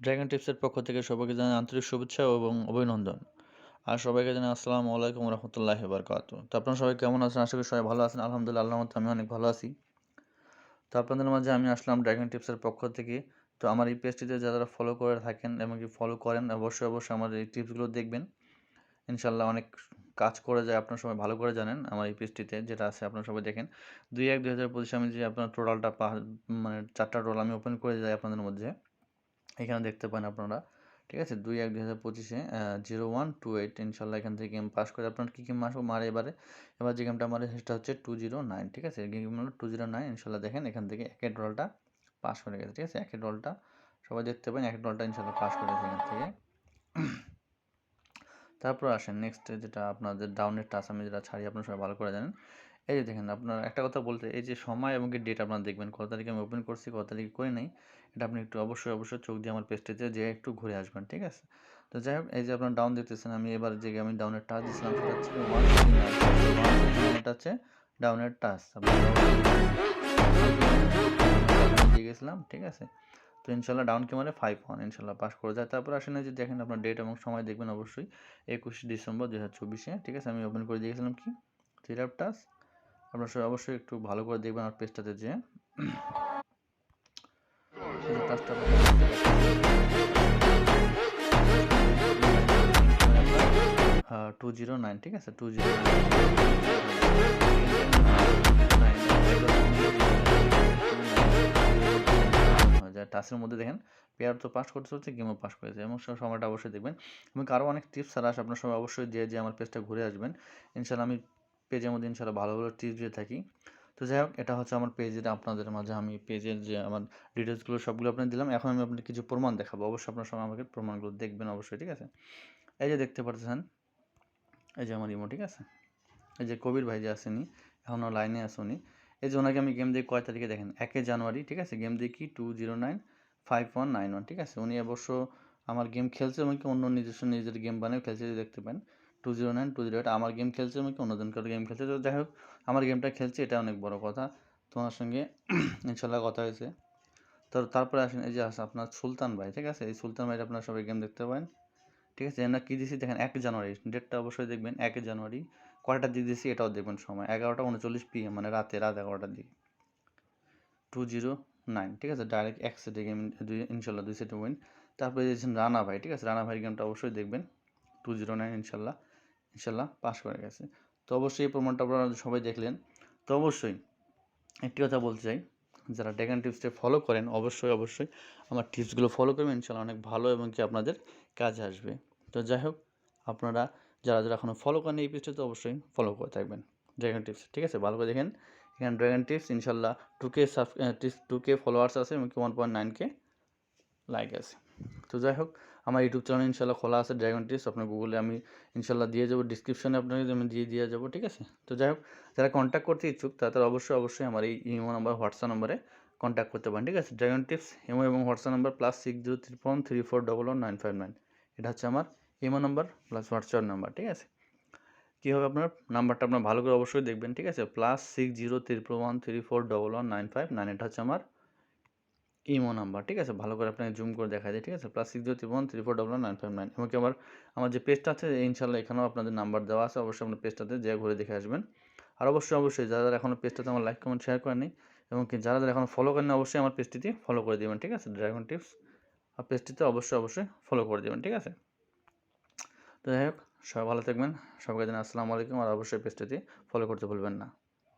Dragon টিপসের পক্ষ থেকে সবাইকে জানাই আন্তরিক শুভেচ্ছা এবং অভিনন্দন। আর সবাইকে জানাই আসসালামু আলাইকুম রহমতুল্লাহি বারকাতুহু। তো আপনারা সবাই কেমন আছেন? আশা করি সবাই ভালো আছেন। আলহামদুলিল্লাহ, আল্লাহর রহমতে আমি অনেক ভালো আছি। তো আপনাদের মাঝে আমি আসলাম ড্রাগন টিপসের পক্ষ থেকে। তো আমার এই পেজটিতে যারা ফলো করে থাকেন এবং কি ফলো করেন অবশ্যই আমার এই টিপসগুলো দেখবেন। ইনশাআল্লাহ অনেক কাজ করে যায়, আপনারা সবাই ভালো করে জানেন আমার এই পেজটিতে যেটা আছে আপনারা সবাই দেখেন। ২-১-২০২৫ আমি যে আপনার টোটালটা মানে 4টা টোটাল আমি ওপেন করে যাই আপনাদের মধ্যে। এখানে দেখতে পান আপনারা, ঠিক আছে? ২-১-২০২৫-এ 0128 ইনশাল্লাহ এখান থেকে গেম পাস করে আপনার কী গেম মারে এবার যে গেমটা মারে সেটা হচ্ছে 209, ঠিক আছে? গেম হলো 209। ইনশাল্লাহ দেখেন এখান থেকে একের ডলটা পাস করে গেছে, ঠিক আছে? একের ডলটা সবাই দেখতে পান, একের ডলটা ইনশাল্লাহ পাস করে গেছে এখান থেকে। তারপর আসেন নেক্সট যেটা আপনাদের ডাউনের টাচ আমি যেটা ছাড়ি আপনারা সবাই ভালো করে জানেন। এই যে দেখেন আপনার একটা কথা বলতে, এই যে সময় এবং কি ডেট আপনারা দেখবেন কত তারিখে আমি ওপেন করছি, কত তারিখে করে নাই। এটা আপনি একটু অবশ্যই চোখ দিয়ে আমার পেজটিতে যেয়ে একটু ঘুরে আসবেন, ঠিক আছে? তো যাই হোক, এই যে আপনার ডাউন দেখতেছেন, আমি এবার যে আমি ডাউনের টাচ দিয়েছিলাম সেটা হচ্ছে 159, এটা হচ্ছে ডাউনের টাচ দিয়ে গেছিলাম, ঠিক আছে? তো ইনশাল্লাহ ডাউন ক্যামেরা 5-1 ইনশাল্লাহ পাস করে যায়। তারপর আসেন এই যে দেখেন আপনার ডেট এবং সময় দেখবেন অবশ্যই 21 ডিসেম্বর 2024-এ, ঠিক আছে? আমি ওপেন করে দিয়েছিলাম কি 3 টাচ। আপনারা সবাই অবশ্যই একটু ভালো করে দেখবেন আমার পেজটাতে যে এই যে টাচটা 209, ঠিক আছে? 209 টাচের মধ্যে দেখেন পেয়ার তো পাস করতে হচ্ছে, গেমও পাস করেছে এবং সময়টা অবশ্যই দেখবেন। এবং আরও অনেক টিপস ছাড়া আসে, আপনার সবাই অবশ্যই যে আমার পেজটা ঘুরে আসবেন। ইনশাল্লাহ আমি পেজের মধ্যে ইনশাল্লাহ ভালো টিপস দিয়ে থাকি। তো যাই হোক, এটা হচ্ছে আমার পেজের আপনাদের মাঝে আমি পেজের যে আমার ডিটেলসগুলো সবগুলো আপনাকে দিলাম। এখন আমি আপনাকে কিছু প্রমাণ দেখাবো, অবশ্যই আপনার সবাই আমাকে প্রমাণগুলো দেখবেন অবশ্যই, ঠিক আছে? এই যে দেখতে পাচ্ছেন, এই যে আমার ইমো, ঠিক আছে? এই যে কবির ভাই যে আসেনি, এখনও লাইনে আছে উনি। এই যে ওনাকে আমি গেম দিই কয় তারিখে দেখেন, 1 জানুয়ারি, ঠিক আছে? গেম দিই কি 2095191, ঠিক আছে? উনি অবশ্য আমার গেম খেলছে এবং কি অন্য নিজের গেম বানিয়ে খেলছে, দেখতে পান 209-208 আমার গেম খেলছে এবং কি অন্যজনকার গেম খেলছে। তো যাই হোক, আমার গেমটা খেলছে, এটা অনেক বড় কথা। তোমার সঙ্গে ইনশাল্লাহ কথা হয়েছে। তো তারপরে আসেন এই যে আছে আপনার সুলতান ভাই, ঠিক আছে? এই সুলতান ভাই আপনার সবাই গেম দেখতে পারেন, ঠিক আছে? আমরা কী দিয়েছি দেখেন, 1 জানুয়ারি ডেটটা অবশ্যই দেখবেন। 1 জানুয়ারি কয়টার দিকে দিয়েছি এটাও দেখবেন, সময় 11টা 39 PM, মানে রাত 11টার দিকে 209, ঠিক আছে? ডাইরেক্ট এক সেটে গেম, ইনশাল্লাহ 2 সেটে উইন। তারপরে দিয়েছেন রানা ভাই, ঠিক আছে? রানা ভাইয়ের গেমটা অবশ্যই দেখবেন 209 ইনশাল্লাহ পাস করে গেছে। তো অবশ্যই এই প্রমাণটা আপনারা সবাই দেখলেন। তো অবশ্যই একটি কথা বলতে চাই, যারা ড্রাগন টিপসটা ফলো করেন অবশ্যই আমার টিপসগুলো ফলো করবেন, ইনশাল্লাহ অনেক ভালো এবং কি আপনাদের কাজে আসবে। তো যাই হোক, আপনারা যারা এখনও ফলো করেন এই পেজটাতে অবশ্যই ফলো করে থাকবেন ড্রাগন টিপস, ঠিক আছে? ভালো করে দেখেন এখানে ড্রাগন টিপস ইনশাল্লাহ 2K ফলোয়ার্স আছে এবং কি 1.9K লাইক আছে। তো যাই হোক, আমার ইউটিউব চ্যানেল ইনশাল্লাহ খোলা আছে ড্রাগন টিপস, আপনার গুগলে আমি ইনশাল্লাহ দিয়ে যাবো, ডিসক্রিপশনে আপনাকে আমি দিয়ে যাবো, ঠিক আছে? তো যাই হোক, যারা কন্ট্যাক্ট করতে ইচ্ছুক তারা অবশ্যই আমার এই ইমো নাম্বার হোয়াটসঅ্যাপ নাম্বারে কন্ট্যাক্ট করতে পারেন, ঠিক আছে? ড্রাগন টিপস ইমো এবং হোয়াটসঅ্যাপ নাম্বার +603134119959, এটা হচ্ছে আমার imo number plus WhatsApp number, ঠিক আছে? কী হবে আপনার নাম্বারটা আপনার ভালো করে অবশ্যই দেখবেন, ঠিক আছে? +603134119959, এটা হচ্ছে আমার ইমো নাম্বার, ঠিক আছে? ভালো করে আপনাকে জুম করে দেখা যায়, ঠিক আছে? +603134119959। এমনকি আমার যে পেজটা আছে ইনশাল্লাহ এখানেও আপনাদের নাম্বার দেওয়া আছে, অবশ্যই আপনার পেজটাতে যেয়ে ঘুরে দেখে আসবেন। আর অবশ্যই যারা এখনও পেজটাতে আমার লাইক কমেন্ট শেয়ার করেনি এবং কি যারা এখনও ফলো করেনি অবশ্যই আমার পেজটিতে ফলো করে দেবেন, ঠিক আছে? ড্রাগন টিপস আর পেজটিতে অবশ্যই ফলো করে দেবেন, ঠিক আছে? তো যাই হোক, সবাই ভালো থাকবেন, সবাইকে জানাই আসসালামু আলাইকুম, আর অবশ্যই পেজটিতে ফলো করতে ভুলবেন না।